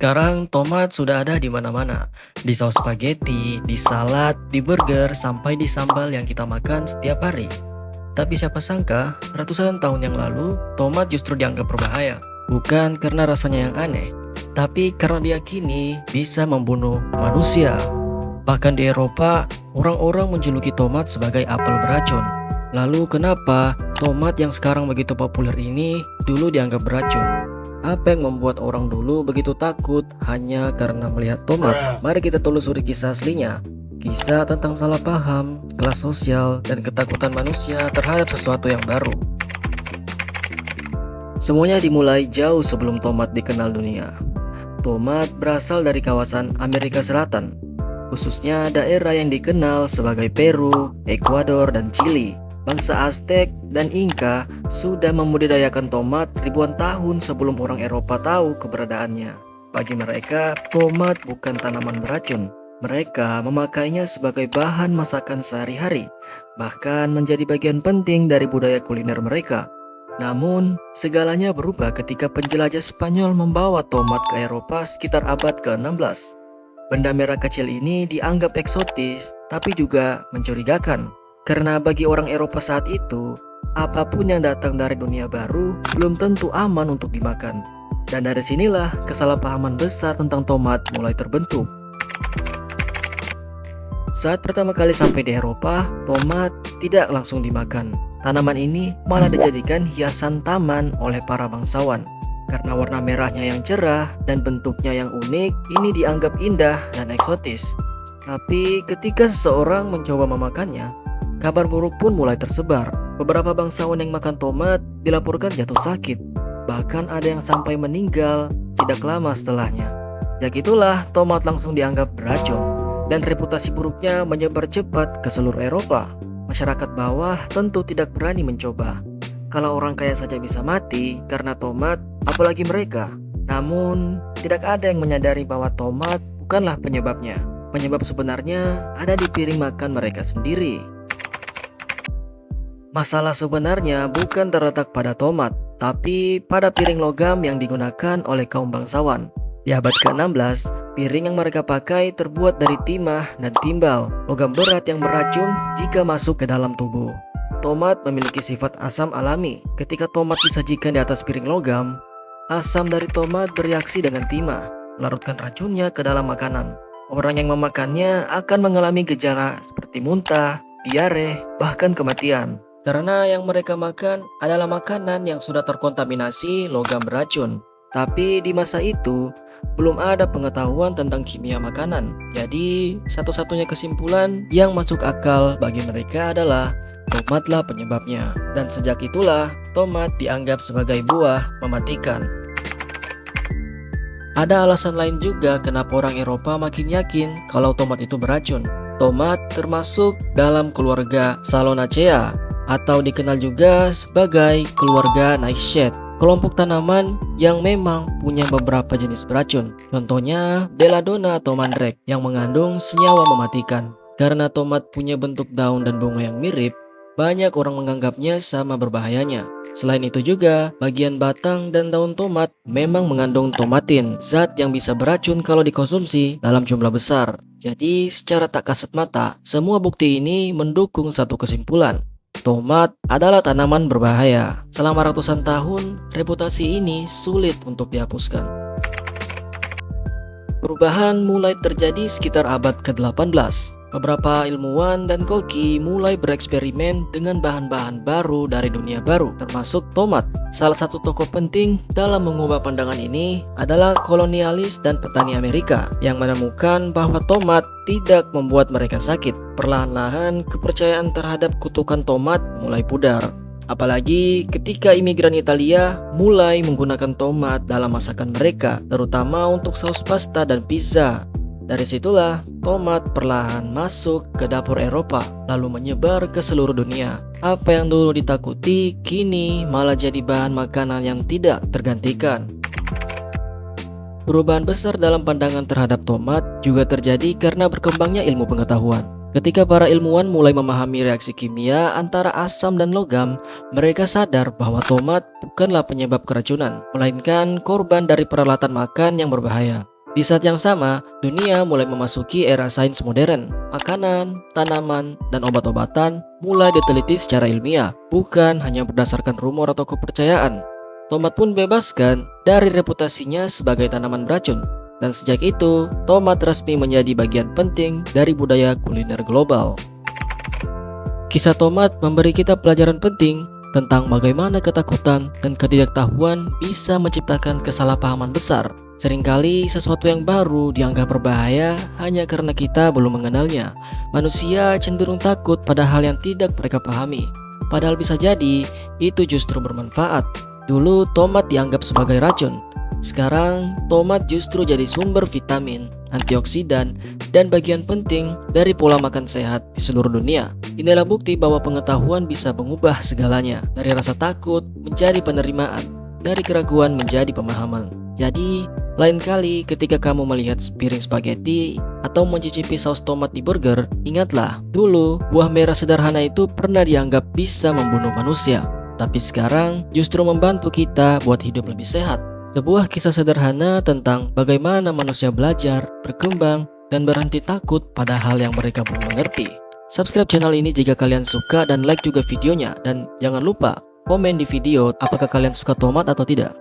Sekarang tomat sudah ada di mana-mana, di saus spaghetti, di salad, di burger, sampai di sambal yang kita makan setiap hari. Tapi siapa sangka, ratusan tahun yang lalu, tomat justru dianggap berbahaya. Bukan karena rasanya yang aneh, tapi karena diyakini bisa membunuh manusia. Bahkan di Eropa, orang-orang menjuluki tomat sebagai apel beracun. Lalu kenapa tomat yang sekarang begitu populer ini dulu dianggap beracun? Apa yang membuat orang dulu begitu takut hanya karena melihat tomat? Mari kita telusuri kisah aslinya. Kisah tentang salah paham, kelas sosial, dan ketakutan manusia terhadap sesuatu yang baru. Semuanya dimulai jauh sebelum tomat dikenal dunia. Tomat berasal dari kawasan Amerika Selatan, khususnya daerah yang dikenal sebagai Peru, Ekuador, dan Chili. Bangsa Aztec dan Inca sudah membudidayakan tomat ribuan tahun sebelum orang Eropa tahu keberadaannya. Bagi mereka, tomat bukan tanaman beracun. Mereka memakainya sebagai bahan masakan sehari-hari, bahkan menjadi bagian penting dari budaya kuliner mereka. Namun, segalanya berubah ketika penjelajah Spanyol membawa tomat ke Eropa sekitar abad ke-16. Benda merah kecil ini dianggap eksotis, tapi juga mencurigakan. Karena bagi orang Eropa saat itu, apapun yang datang dari dunia baru belum tentu aman untuk dimakan. Dan dari sinilah kesalahpahaman besar tentang tomat mulai terbentuk. Saat pertama kali sampai di Eropa, tomat tidak langsung dimakan. Tanaman ini malah dijadikan hiasan taman oleh para bangsawan. Karena warna merahnya yang cerah dan bentuknya yang unik, ini dianggap indah dan eksotis. Tapi ketika seseorang mencoba memakannya, kabar buruk pun mulai tersebar. Beberapa bangsawan yang makan tomat dilaporkan jatuh sakit. Bahkan ada yang sampai meninggal tidak lama setelahnya. Ya gitulah, tomat langsung dianggap beracun. Dan reputasi buruknya menyebar cepat ke seluruh Eropa. Masyarakat bawah tentu tidak berani mencoba. Kalau orang kaya saja bisa mati karena tomat, apalagi mereka. Namun, tidak ada yang menyadari bahwa tomat bukanlah penyebabnya. Penyebab sebenarnya ada di piring makan mereka sendiri. Masalah sebenarnya bukan terletak pada tomat, tapi pada piring logam yang digunakan oleh kaum bangsawan. Di abad ke-16, piring yang mereka pakai terbuat dari timah dan timbal, logam berat yang beracun jika masuk ke dalam tubuh. Tomat memiliki sifat asam alami. Ketika tomat disajikan di atas piring logam, asam dari tomat bereaksi dengan timah, melarutkan racunnya ke dalam makanan. Orang yang memakannya akan mengalami gejala seperti muntah, diare, bahkan kematian. Karena yang mereka makan adalah makanan yang sudah terkontaminasi logam beracun. Tapi di masa itu, belum ada pengetahuan tentang kimia makanan. Jadi, satu-satunya kesimpulan yang masuk akal bagi mereka adalah tomatlah penyebabnya. Dan sejak itulah, tomat dianggap sebagai buah mematikan. Ada alasan lain juga kenapa orang Eropa makin yakin kalau tomat itu beracun. Tomat termasuk dalam keluarga Solanaceae, atau dikenal juga sebagai keluarga nightshade, kelompok tanaman yang memang punya beberapa jenis beracun. Contohnya belladonna atau mandrake yang mengandung senyawa mematikan. Karena tomat punya bentuk daun dan bunga yang mirip, banyak orang menganggapnya sama berbahayanya. Selain itu juga, bagian batang dan daun tomat memang mengandung tomatin, zat yang bisa beracun kalau dikonsumsi dalam jumlah besar. Jadi secara tak kasat mata, semua bukti ini mendukung satu kesimpulan. Tomat adalah tanaman berbahaya. Selama ratusan tahun, reputasi ini sulit untuk dihapuskan. Perubahan mulai terjadi sekitar abad ke-18. Beberapa ilmuwan dan koki mulai bereksperimen dengan bahan-bahan baru dari dunia baru, termasuk tomat. Salah satu tokoh penting dalam mengubah pandangan ini adalah kolonialis dan petani Amerika yang menemukan bahwa tomat tidak membuat mereka sakit. Perlahan-lahan, kepercayaan terhadap kutukan tomat mulai pudar. Apalagi ketika imigran Italia mulai menggunakan tomat dalam masakan mereka, terutama untuk saus pasta dan pizza. Dari situlah tomat perlahan masuk ke dapur Eropa, lalu menyebar ke seluruh dunia. Apa yang dulu ditakuti, kini malah jadi bahan makanan yang tidak tergantikan. Perubahan besar dalam pandangan terhadap tomat juga terjadi karena berkembangnya ilmu pengetahuan. Ketika para ilmuwan mulai memahami reaksi kimia antara asam dan logam, mereka sadar bahwa tomat bukanlah penyebab keracunan, melainkan korban dari peralatan makan yang berbahaya. Di saat yang sama, dunia mulai memasuki era sains modern. Makanan, tanaman, dan obat-obatan mulai diteliti secara ilmiah, bukan hanya berdasarkan rumor atau kepercayaan. Tomat pun bebaskan dari reputasinya sebagai tanaman beracun. Dan sejak itu, tomat resmi menjadi bagian penting dari budaya kuliner global. Kisah tomat memberi kita pelajaran penting tentang bagaimana ketakutan dan ketidaktahuan bisa menciptakan kesalahpahaman besar. Seringkali sesuatu yang baru dianggap berbahaya hanya karena kita belum mengenalnya. Manusia cenderung takut pada hal yang tidak mereka pahami. Padahal bisa jadi itu justru bermanfaat. Dulu tomat dianggap sebagai racun. Sekarang tomat justru jadi sumber vitamin, antioksidan, dan bagian penting dari pola makan sehat di seluruh dunia. Inilah bukti bahwa pengetahuan bisa mengubah segalanya, dari rasa takut menjadi penerimaan, dari keraguan menjadi pemahaman. Jadi, lain kali ketika kamu melihat sepiring spaghetti atau mencicipi saus tomat di burger, ingatlah, dulu buah merah sederhana itu pernah dianggap bisa membunuh manusia. Tapi sekarang justru membantu kita buat hidup lebih sehat. Sebuah kisah sederhana tentang bagaimana manusia belajar, berkembang, dan berhenti takut pada hal yang mereka belum mengerti. Subscribe channel ini jika kalian suka dan like juga videonya. Dan jangan lupa komen di video apakah kalian suka tomat atau tidak.